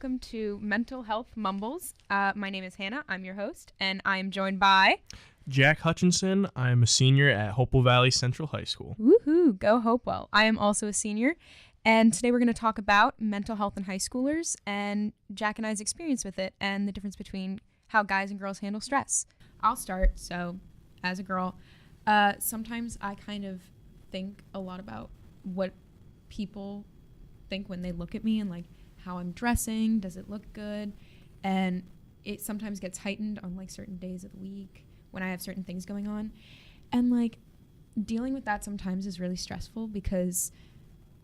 welcome to Mental Health Mumbles. My name is Hannah. I'm your host, and I am joined by... Jack Hutchinson. I'm a senior at Hopewell Valley Central High School. Woohoo, go Hopewell. I am also a senior, and today we're going to talk about mental health in high schoolers and Jack and I's experience with it and the difference between how guys and girls handle stress. I'll start. So, as a girl, sometimes I kind of think a lot about what people think when they look at me and like how I'm dressing, does it look good? And it sometimes gets heightened on like certain days of the week when I have certain things going on. And like dealing with that sometimes is really stressful because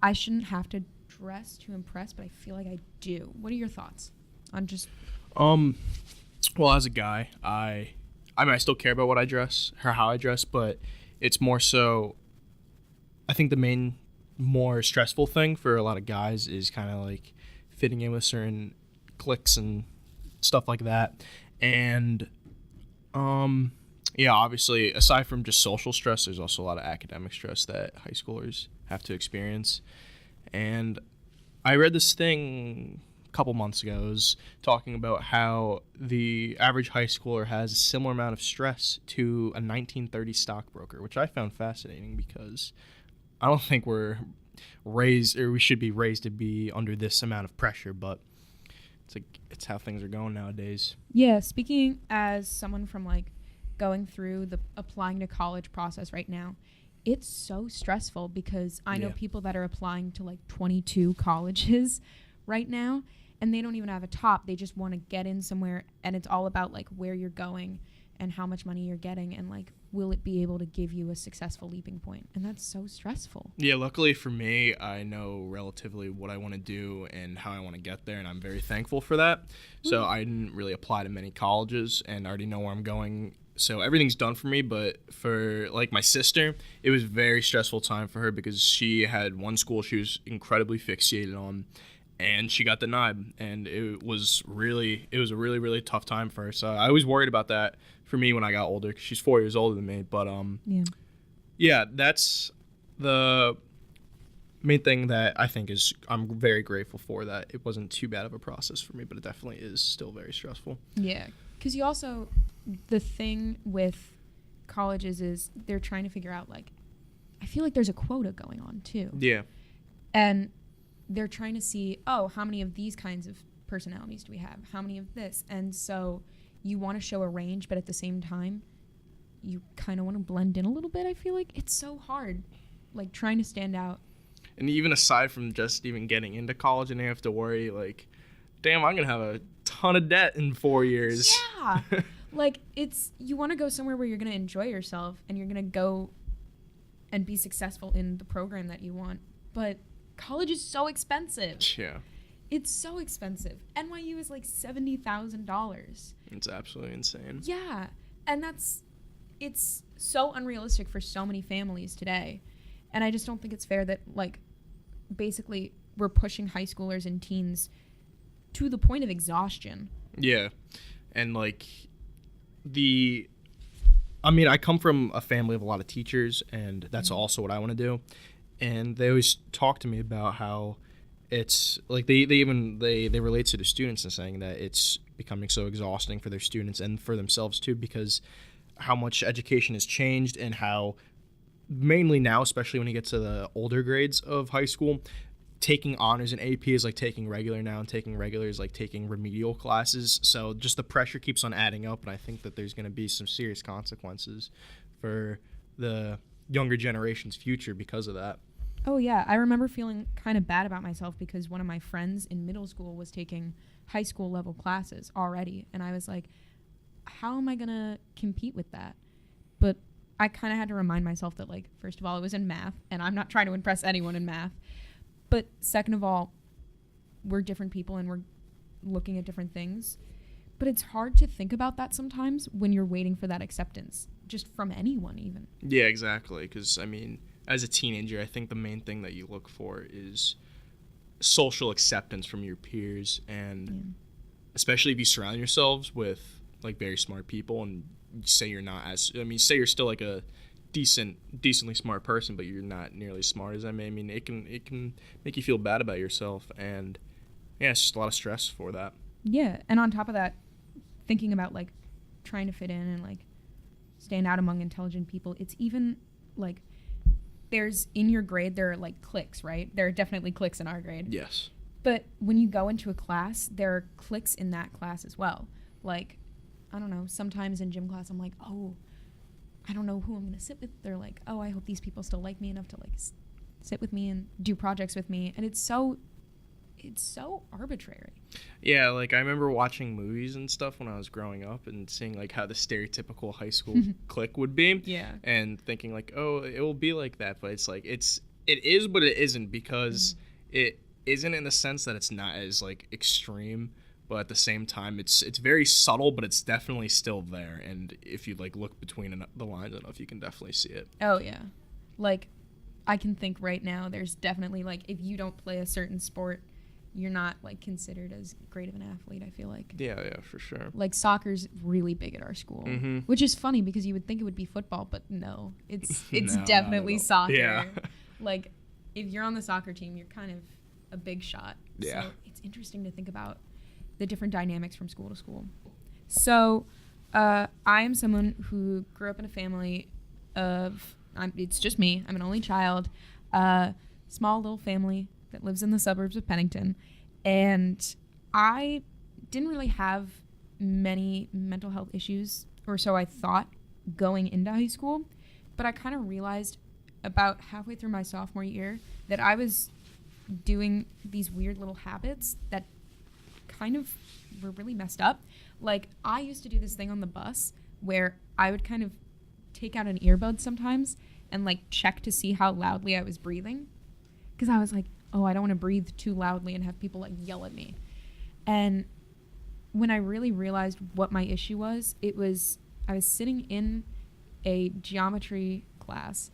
I shouldn't have to dress to impress, but I feel like I do. What are your thoughts on just... Well, as a guy, I mean, I still care about what I dress or how I dress, but it's more so, I think the main more stressful thing for a lot of guys is kind of like fitting in with certain cliques and stuff like that. And, yeah, obviously, aside from just social stress, there's also a lot of academic stress that high schoolers have to experience. And I read this thing a couple months ago. It was talking about how the average high schooler has a similar amount of stress to a 1930 stockbroker, which I found fascinating because I don't think we're raised, or we should be raised to be under this amount of pressure, but it's how things are going nowadays. Yeah, speaking as someone from like going through the applying to college process right now, it's so stressful because I know people that are applying to like 22 colleges right now, and they don't even have a top. They just want to get in somewhere, and it's all about like where you're going and how much money you're getting and like will it be able to give you a successful leaping point. And that's so stressful. Yeah, luckily for me, I know relatively what I want to do and how I want to get there, and I'm very thankful for that. So I didn't really apply to many colleges and I already know where I'm going. So everything's done for me, but for like my sister, it was a very stressful time for her because she had one school she was incredibly fixated on, and she got denied, and it was a really, really tough time for her. So I was worried about that for me when I got older, because she's 4 years older than me. But yeah, that's the main thing that I think is I'm very grateful for, that it wasn't too bad of a process for me, but it definitely is still very stressful. Yeah, because you also, the thing with colleges is they're trying to figure out, like, I feel like there's a quota going on too. Yeah. And they're trying to see, oh, how many of these kinds of personalities do we have? How many of this? And so you want to show a range, but at the same time, you kind of want to blend in a little bit. I feel like it's so hard, like trying to stand out. And even aside from just even getting into college, and you have to worry, like, damn, I'm going to have a ton of debt in 4 years. Yeah. Like, you want to go somewhere where you're going to enjoy yourself and you're going to go and be successful in the program that you want. But college is so expensive. Yeah. It's so expensive. NYU is like $70,000. It's absolutely insane. Yeah. And it's so unrealistic for so many families today. And I just don't think it's fair that, like, basically we're pushing high schoolers and teens to the point of exhaustion. Yeah. And, like, I come from a family of a lot of teachers, and that's also what I want to do. And they always talk to me about how it's like they relate to the students and saying that it's becoming so exhausting for their students and for themselves too, because how much education has changed, and how mainly now, especially when you get to the older grades of high school, taking honors and AP is like taking regular now, and taking regular is like taking remedial classes. So just the pressure keeps on adding up, and I think that there's going to be some serious consequences for the younger generation's future because of that. Oh, yeah. I remember feeling kind of bad about myself because one of my friends in middle school was taking high school level classes already. And I was like, how am I going to compete with that? But I kind of had to remind myself that, like, first of all, it was in math, and I'm not trying to impress anyone in math. But second of all, we're different people and we're looking at different things. But it's hard to think about that sometimes when you're waiting for that acceptance, just from anyone even. Yeah, exactly. Because, I mean, as a teenager, I think the main thing that you look for is social acceptance from your peers, and especially if you surround yourselves with like very smart people, and say you're not as, I mean, say you're still like a decently smart person, but you're not nearly as smart as them. I mean, it can make you feel bad about yourself, and Yeah, it's just a lot of stress for that. Yeah, and on top of that, thinking about like trying to fit in and like stand out among intelligent people, it's even like there's in your grade there are like cliques, right? There are definitely cliques in our grade. Yes. But when you go into a class, there are cliques in that class as well. Like, I don't know, sometimes in gym class I'm like, oh, I don't know who I'm going to sit with. They're like, oh, I hope these people still like me enough to like sit with me and do projects with me. And it's so arbitrary. Yeah, like I remember watching movies and stuff when I was growing up and seeing like how the stereotypical high school clique would be. Yeah. And thinking like, oh, it will be like that, but it's like it is, but it isn't, because it isn't in the sense that it's not as like extreme, but at the same time it's very subtle, but it's definitely still there. And if you like look between the lines enough, you can definitely see it. Oh yeah, like I can think right now there's definitely like if you don't play a certain sport, you're not like considered as great of an athlete, I feel like. Yeah, for sure. Like soccer's really big at our school, which is funny because you would think it would be football, but no, it's No, definitely soccer. Yeah. Like if you're on the soccer team, you're kind of a big shot. Yeah. So it's interesting to think about the different dynamics from school to school. So I am someone who grew up in a family of, it's just me. I'm an only child, small little family that lives in the suburbs of Pennington. And I didn't really have many mental health issues, or so I thought going into high school. But I kind of realized about halfway through my sophomore year that I was doing these weird little habits that kind of were really messed up. Like I used to do this thing on the bus where I would kind of take out an earbud sometimes and like check to see how loudly I was breathing. Because I was like, oh, I don't want to breathe too loudly and have people like yell at me. And when I really realized what my issue was, I was sitting in a geometry class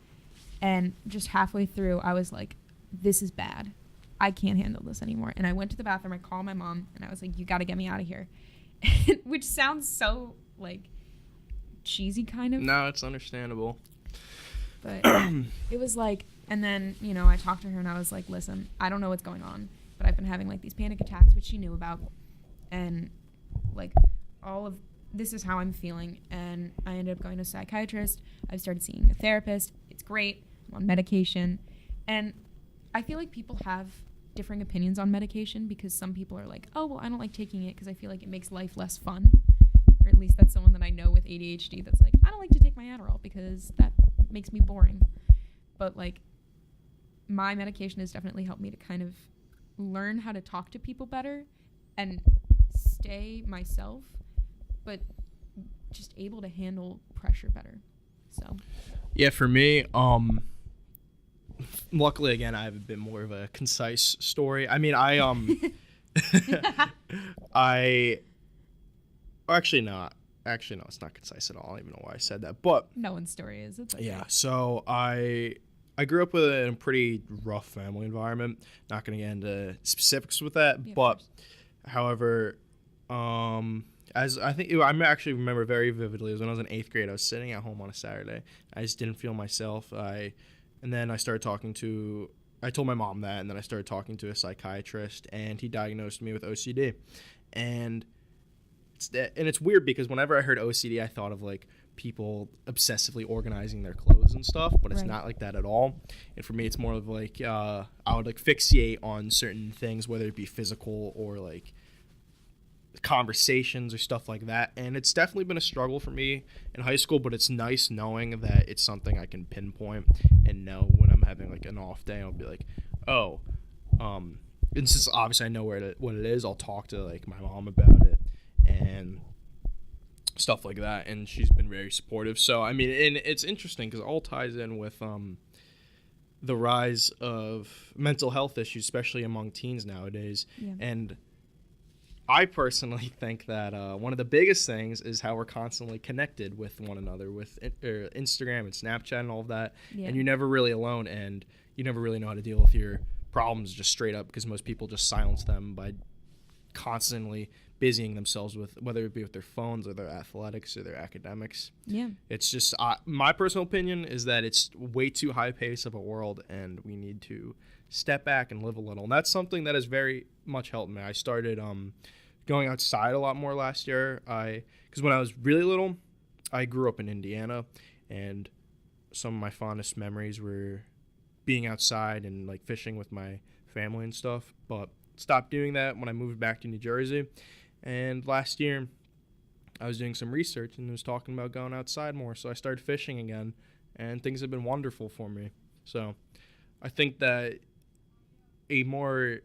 and just halfway through I was like, this is bad. I can't handle this anymore. And I went to the bathroom, I called my mom and I was like, you got to get me out of here. Which sounds so like cheesy kind of. No, it's understandable. But it was like, and then, you know, I talked to her and I was like, listen, I don't know what's going on, but I've been having like these panic attacks, which she knew about. And like all of this is how I'm feeling. And I ended up going to a psychiatrist. I've started seeing a therapist. It's great. I'm on medication. And I feel like people have differing opinions on medication because some people are like, oh, well, I don't like taking it because I feel like it makes life less fun. Or at least that's someone that I know with ADHD that's like, I don't like to take my Adderall because that makes me boring. But like my medication has definitely helped me to kind of learn how to talk to people better and stay myself, but just able to handle pressure better. So yeah, for me, luckily again I have a bit more of a concise story. I mean, actually no, it's not concise at all. I don't even know why I said that, but no one's story is. It's okay. Yeah, so I grew up in a pretty rough family environment. Not going to get into specifics with that, but however, as I think I actually remember very vividly, it was when I was in 8th grade. I was sitting at home on a Saturday. I just didn't feel myself. And then I started I told my mom that, and then I started talking to a psychiatrist, and he diagnosed me with OCD. And it's weird because whenever I heard OCD, I thought of like people obsessively organizing their clothes and stuff, but it's not like that at all. And for me, it's more of like I would like fixate on certain things, whether it be physical or like conversations or stuff like that. And it's definitely been a struggle for me in high school, but it's nice knowing that it's something I can pinpoint and know when I'm having like an off day. I'll be like, oh, and since obviously I know what it is, I'll talk to like my mom about it and stuff like that, and she's been very supportive. So I mean, and it's interesting because it all ties in with the rise of mental health issues, especially among teens nowadays. And I personally think that one of the biggest things is how we're constantly connected with one another with Instagram and Snapchat and all of that, and you're never really alone, and you never really know how to deal with your problems just straight up because most people just silence them by constantly busying themselves with, whether it be with their phones or their athletics or their academics. It's just my personal opinion is that it's way too high pace of a world, and we need to step back and live a little. And that's something that has very much helped me. I started going outside a lot more last year. Because when I was really little, I grew up in Indiana, and some of my fondest memories were being outside and like fishing with my family and stuff. But stopped doing that when I moved back to New Jersey. And last year, I was doing some research and was talking about going outside more. So I started fishing again, and things have been wonderful for me. So I think that a more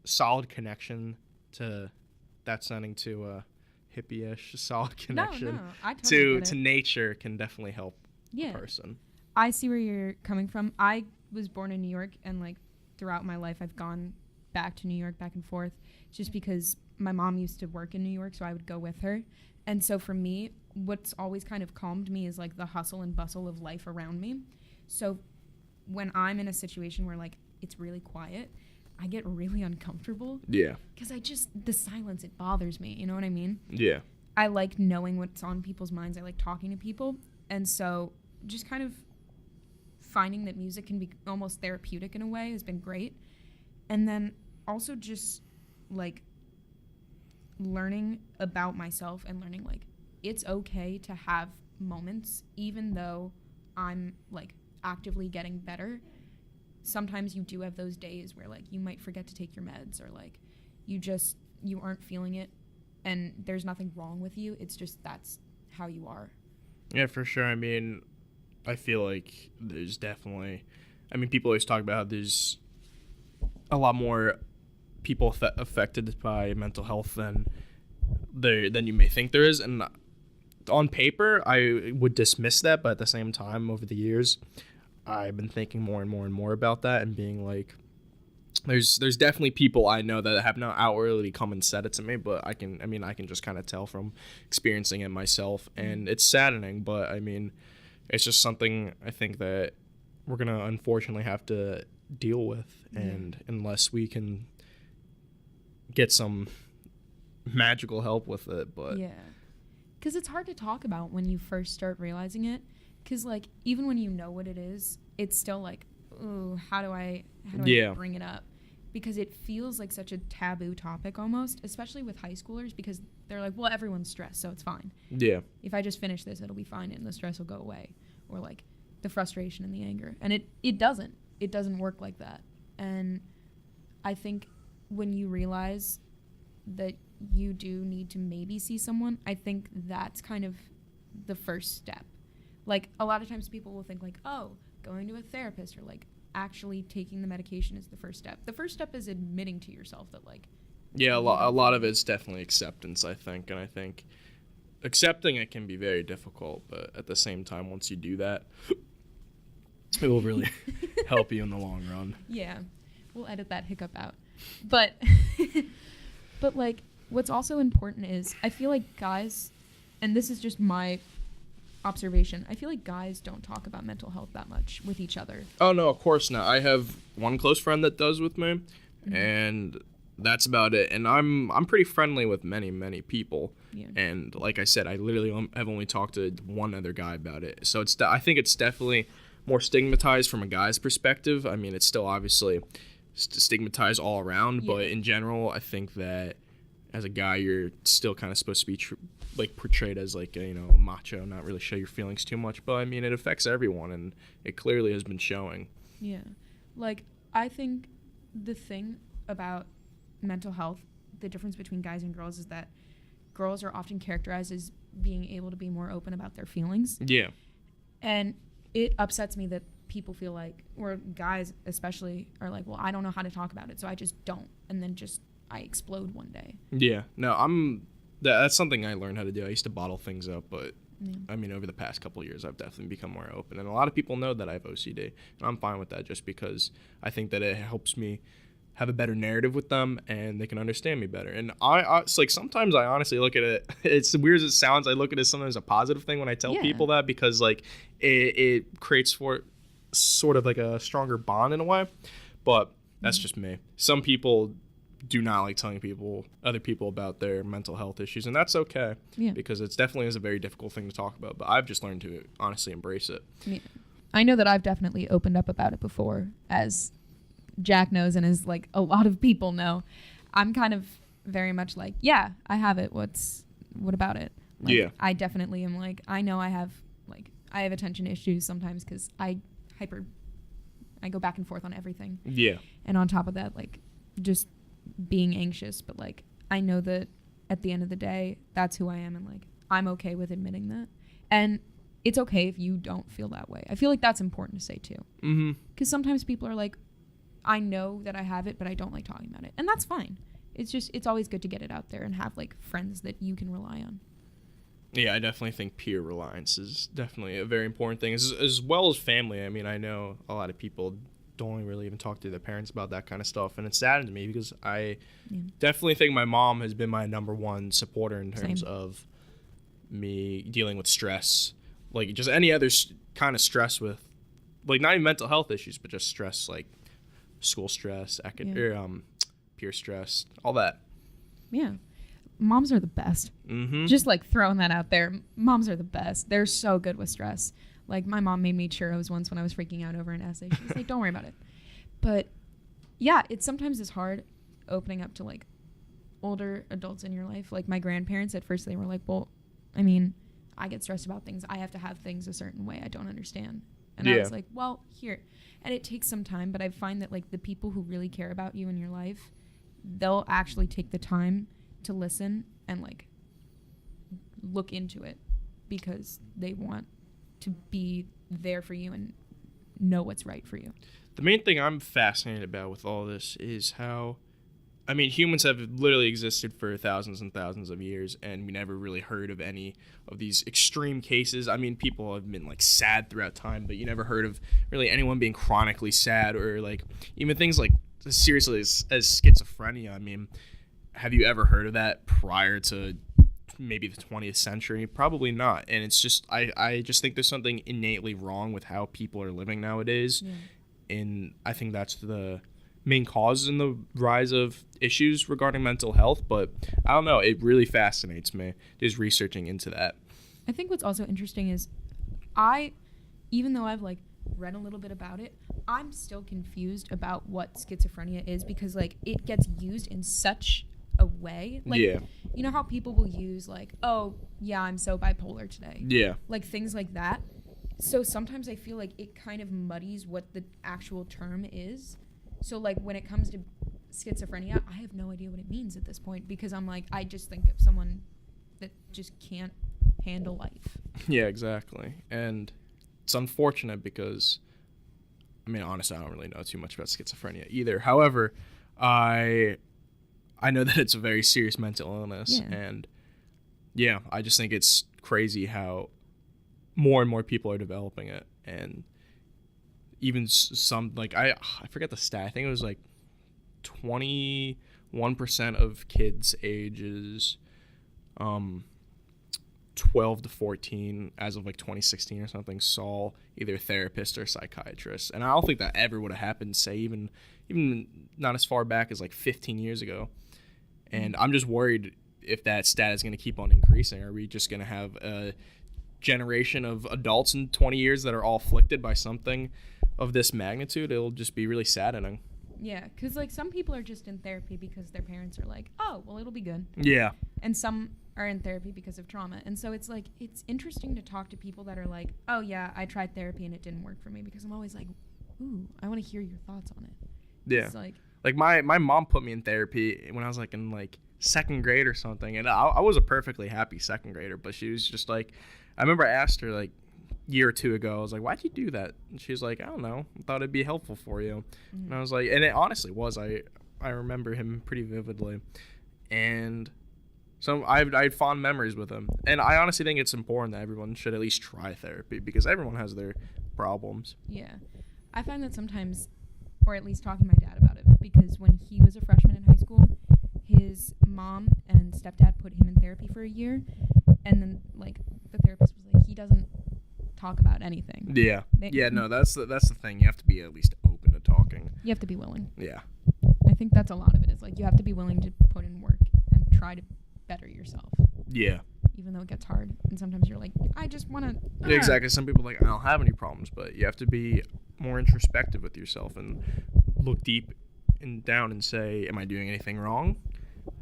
solid connection to that sounding too hippie-ish, solid connection I totally to nature can definitely help a person. I see where you're coming from. I was born in New York, and like throughout my life I've gone back to New York, back and forth, just because my mom used to work in New York, so I would go with her. And so for me, what's always kind of calmed me is like the hustle and bustle of life around me. So when I'm in a situation where like it's really quiet, I get really uncomfortable. Yeah. Because the silence, it bothers me. You know what I mean? Yeah. I like knowing what's on people's minds. I like talking to people. And so just kind of finding that music can be almost therapeutic in a way has been great. And then also just like learning about myself and learning like it's okay to have moments even though I'm like actively getting better. Sometimes you do have those days where like you might forget to take your meds, or like you aren't feeling it, and there's nothing wrong with you. It's just that's how you are. Yeah, for sure. I mean, I feel like there's definitely, people always talk about how there's a lot more people affected by mental health than you may think there is. And on paper, I would dismiss that, but at the same time, over the years, I've been thinking more and more and more about that, and being like, there's definitely people I know that have not outwardly come and said it to me, but I can just kind of tell from experiencing it myself, and it's saddening, but it's just something I think that we're gonna unfortunately have to deal with, and unless we can get some magical help with it, but because it's hard to talk about when you first start realizing it, because like even when you know what it is, it's still like, ooh, how do I bring it up, because it feels like such a taboo topic almost, especially with high schoolers, because they're like, well, everyone's stressed, so it's fine. Yeah, if I just finish this, it'll be fine and the stress will go away, or like the frustration and the anger, and it doesn't work like that. And I think when you realize that you do need to maybe see someone, I think that's kind of the first step. Like a lot of times people will think like, oh, going to a therapist or like actually taking the medication is the first step. The first step is admitting to yourself that like, a lot of it's definitely acceptance, I think. And I think accepting it can be very difficult, but at the same time, once you do that, it will really help you in the long run. Yeah, we'll edit that hiccup out. But but like what's also important is I feel like guys, and this is just my observation, I feel like guys don't talk about mental health that much with each other. Oh no, of course not. I have one close friend that does with me, and that's about it. And I'm pretty friendly with many people. Yeah. And like I said, I literally have only talked to one other guy about it. So I think it's definitely more stigmatized from a guy's perspective. It's still obviously stigmatized all around, but in general, I think that as a guy, you're still kind of supposed to be portrayed as like a macho, not really show your feelings too much. But it affects everyone, and it clearly has been showing. Yeah, like I think the thing about mental health, the difference between guys and girls is that girls are often characterized as being able to be more open about their feelings. Yeah, and it upsets me that people feel like, or guys especially, are like, well, I don't know how to talk about it, so I just don't, and then I explode one day. Yeah, no, that's something I learned how to do. I used to bottle things up, but over the past couple of years, I've definitely become more open, and a lot of people know that I have OCD, and I'm fine with that, just because I think that it helps me have a better narrative with them, and they can understand me better. And it's like sometimes I honestly look at it, it's weird as it sounds, I look at it sometimes as a positive thing when I tell people that, because like it creates sort of like a stronger bond in a way. But that's just me. Some people do not like telling other people about their mental health issues, and that's okay, because it's definitely is a very difficult thing to talk about. But I've just learned to honestly embrace it. Yeah. I know that I've definitely opened up about it before as Jack knows and as like a lot of people know, I'm kind of very much like, yeah, I have it. What about it? Like, yeah. I definitely am like, I know I have attention issues sometimes because I go back and forth on everything. Yeah. And on top of that, like, just being anxious. But, like, I know that at the end of the day, that's who I am. And, like, I'm okay with admitting that. And it's okay if you don't feel that way. I feel like that's important to say, too. Mm-hmm. Because sometimes people are like, I know that I have it, but I don't like talking about it. And that's fine. It's always good to get it out there and have, like, friends that you can rely on. Yeah, I definitely think peer reliance is definitely a very important thing, as well as family. I mean, I know a lot of people don't really even talk to their parents about that kind of stuff, and it saddens me because I definitely think my mom has been my number one supporter in terms of me dealing with stress, like just any other kind of stress with, like not even mental health issues, but just stress, like school stress, peer stress, all that. Yeah. Moms are the best. Mm-hmm. Just like throwing that out there. Moms are the best. They're so good with stress. Like my mom made me churros once when I was freaking out over an essay. She was like, don't worry about it. But yeah, sometimes it's hard opening up to like older adults in your life. Like my grandparents at first, they were like, well, I mean, I get stressed about things. I have to have things a certain way. I don't understand. And I was like, well, here. And it takes some time, but I find that like the people who really care about you in your life, they'll actually take the time to listen and like look into it because they want to be there for you and know what's right for you. The main thing I'm fascinated about with all this is how, I mean, humans have literally existed for thousands and thousands of years, and we never really heard of any of these extreme cases. I mean, people have been like sad throughout time, but you never heard of really anyone being chronically sad, or like even things like as seriously as schizophrenia. I mean, have you ever heard of that prior to maybe the 20th century? Probably not. And it's just, I just think there's something innately wrong with how people are living nowadays. Yeah. And I think that's the main cause in the rise of issues regarding mental health. But I don't know, it really fascinates me just researching into that. I think what's also interesting is even though I've like read a little bit about it, I'm still confused about what schizophrenia is because like it gets used in such a way, like you know how people will use like, oh yeah, I'm so bipolar today, like things like that. So sometimes I feel like it kind of muddies what the actual term is. So like when it comes to schizophrenia, I have no idea what it means at this point because I'm like, I just think of someone that just can't handle life. Yeah, exactly. And it's unfortunate because I mean, honestly, I don't really know too much about schizophrenia either. However, I know that it's a very serious mental illness, and I just think it's crazy how more and more people are developing it, and even some, like, I forget the stat, I think it was like 21% of kids ages 12 to 14 as of like 2016 or something saw either a therapist or a psychiatrist, and I don't think that ever would have happened, say, even not as far back as like 15 years ago. And I'm just worried if that stat is going to keep on increasing. Are we just going to have a generation of adults in 20 years that are all afflicted by something of this magnitude? It'll just be really saddening. Yeah, because like some people are just in therapy because their parents are like, oh, well, it'll be good. Yeah. And some are in therapy because of trauma. And so it's like, it's interesting to talk to people that are like, oh yeah, I tried therapy and it didn't work for me, because I'm always like, ooh, I want to hear your thoughts on it. Yeah. It's like my mom put me in therapy when I was like in like second grade or something, and I was a perfectly happy second grader, but she was just like, I remember I asked her like a year or two ago, I was like, why'd you do that? And she was like, I don't know, I thought it'd be helpful for you. And I was like, and it honestly was. I remember him pretty vividly, and so I had fond memories with him. And I honestly think it's important that everyone should at least try therapy, because everyone has their problems. Yeah, I find that sometimes, or at least talking to my dad about it, because when he was a freshman in high school, his mom and stepdad put him in therapy for a year, and then like the therapist was like, he doesn't talk about anything. Yeah. No, that's the thing. You have to be at least open to talking. You have to be willing. Yeah. I think that's a lot of it. Is like you have to be willing to put in work and try to better yourself. Yeah. Even though it gets hard, and sometimes you're like, I just want to. Yeah, exactly. Some people are like, I don't have any problems, but you have to be more introspective with yourself and look deep and down and say, am I doing anything wrong?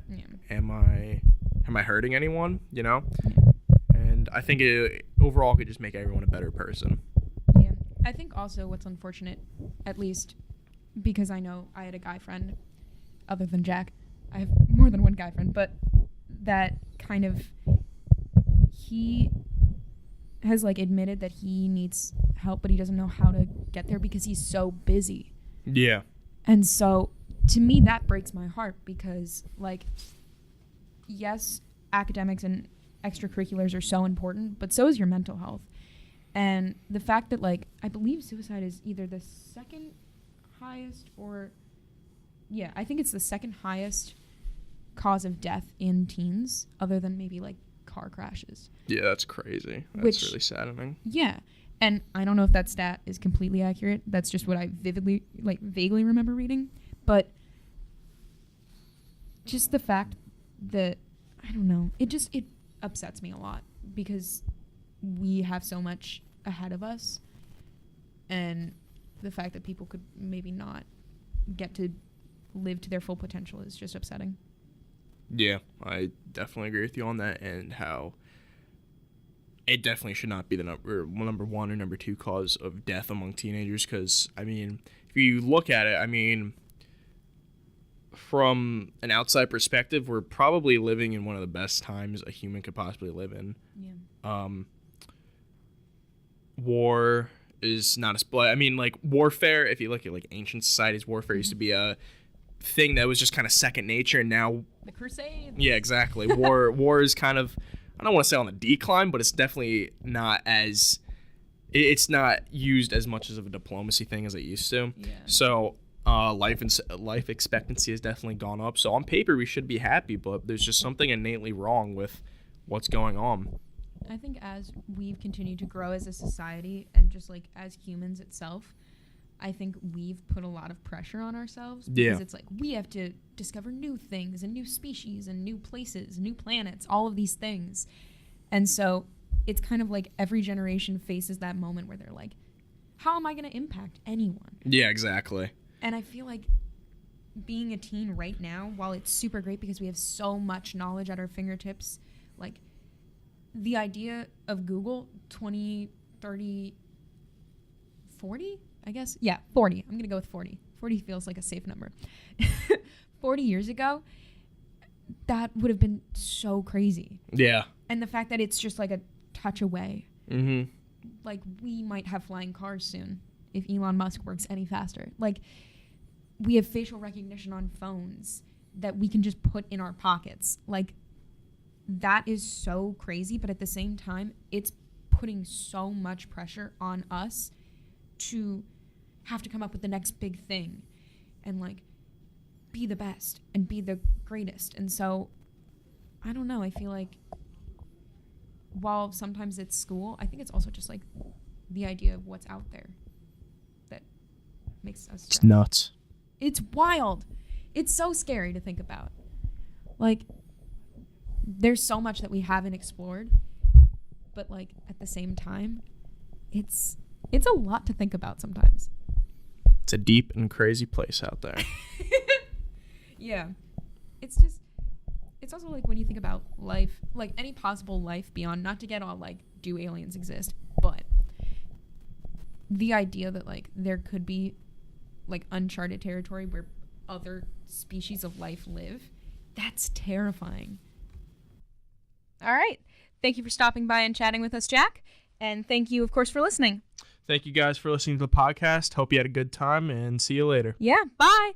Yeah. Am I hurting anyone? And I think it overall could just make everyone a better person. Yeah. I think also what's unfortunate, at least because I know I had a guy friend other than Jack. I have more than one guy friend, but that kind of, he has like admitted that he needs help, but he doesn't know how to get there because he's so busy. Yeah. And so to me that breaks my heart because like, yes, academics and extracurriculars are so important, but so is your mental health. And the fact that like, I believe suicide is either the second highest I think it's the second highest cause of death in teens, other than maybe like car crashes. Yeah, that's crazy. That's really saddening. Yeah. And I don't know if that stat is completely accurate. That's just what I vaguely remember reading. But just the fact that, I don't know, it upsets me a lot because we have so much ahead of us. And the fact that people could maybe not get to live to their full potential is just upsetting. Yeah, I definitely agree with you on that, and how it definitely should not be the number one or number two cause of death among teenagers. Because, I mean, if you look at it, I mean, from an outside perspective, we're probably living in one of the best times a human could possibly live in. Yeah. War is not like warfare, if you look at like ancient societies, warfare used to be a thing that was just kind of second nature, and now the Crusades. Yeah, exactly. War is kind of, I don't want to say on the decline, but it's definitely not as, it's not used as much as of a diplomacy thing as it used to. Yeah. So life expectancy has definitely gone up. So on paper we should be happy, but there's just something innately wrong with what's going on. I think as we've continued to grow as a society and just like as humans itself, I think we've put a lot of pressure on ourselves because it's like we have to discover new things and new species and new places, new planets, all of these things. And so it's kind of like every generation faces that moment where they're like, how am I going to impact anyone? Yeah, exactly. And I feel like being a teen right now, while it's super great because we have so much knowledge at our fingertips, like the idea of Google 20, 30, 40, I guess. Yeah, 40. I'm going to go with 40. 40 feels like a safe number. 40 years ago, that would have been so crazy. Yeah. And the fact that it's just like a touch away. Mm-hmm. Like, we might have flying cars soon if Elon Musk works any faster. Like, we have facial recognition on phones that we can just put in our pockets. Like, that is so crazy, but at the same time, it's putting so much pressure on us to have to come up with the next big thing and like be the best and be the greatest. And so I don't know, I feel like while sometimes it's school, I think it's also just like the idea of what's out there that makes us stressed. It's nuts. It's wild. It's so scary to think about. Like, there's so much that we haven't explored, but like at the same time, it's a lot to think about sometimes. It's a deep and crazy place out there. Yeah. It's also like when you think about life, like any possible life beyond, not to get all like, do aliens exist, but the idea that like there could be like uncharted territory where other species of life live, that's terrifying. All right. Thank you for stopping by and chatting with us, Jack. And thank you, of course, for listening. Thank you guys for listening to the podcast. Hope you had a good time, and see you later. Yeah, bye.